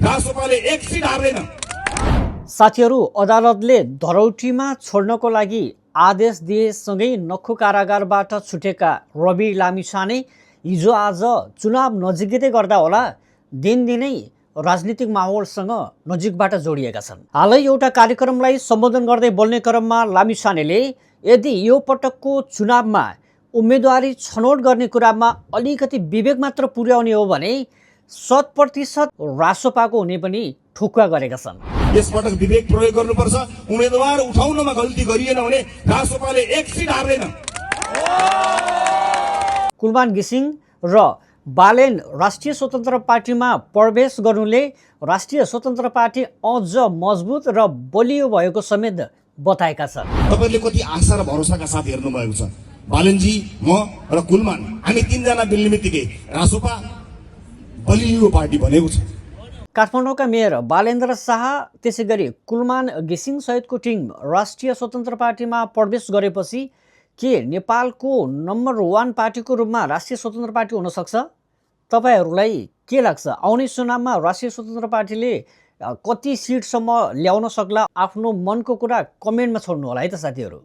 रासोपाले एक सिट हार्दैन। साथीहरू, अदालतले धरौटीमा छोड्नको लागि आदेश दिएसँगै नक्खु कारागारबाट छुटेका रवि लामिछाने हिजो आज चुनाव नजिकै गर्दा होला दिनदिनै राजनीतिक माहौलसँग नजिकबाट जोडिएका छन्। हालै एउटा कार्यक्रमलाई सम्बोधन गर्दै बोल्ने क्रममा लामिछानेले यदि यो पटकको चुनावमा उम्मेदवारी छनौट गर्ने कुरामा अलिकति विवेक मात्र पुर्याउने हो भने 100% रासोपाको हुने पनि ठुक्का गरेका छन्। यसपटक विवेक प्रयोग गर्नुपर्छ। उम्मेदवार उठाउनमा गल्ती गरिएन भने रासोपाले एक सिट हार्दैन। कुलमान घिसिङ र बालेन राष्ट्रिय स्वतन्त्र पार्टीमा प्रवेश गर्नुले राष्ट्रिय स्वतन्त्र पार्टी अझ मजबुत र बलियो भएको समेत बताएका छन्। तपाईहरुले कति आशा र भरोसाका साथ हेर्नु भएको छ। बालेनजी, म र कुलमान, हामी तीनजना मिल्नेबित्तिकै रासोपा बलियो पार्टी बनेको छ। काठमाडौँका मेयर बालेन्द्र शाह त्यसैगरी कुलमान घिसिङ सहितको टिम राष्ट्रिय स्वतन्त्र पार्टीमा प्रवेश गरेपछि के नेपालको नम्बर 1 पार्टीको रूपमा राष्ट्रिय स्वतन्त्र पार्टी हुन सक्छ? तपाईहरूलाई के लाग्छ? आउने चुनावमा राष्ट्रिय स्वतन्त्र पार्टीले कति सिटसम्म ल्याउन सक्ला? आफ्नो मनको कुरा कमेन्टमा छोड्नु होला है त साथीहरू।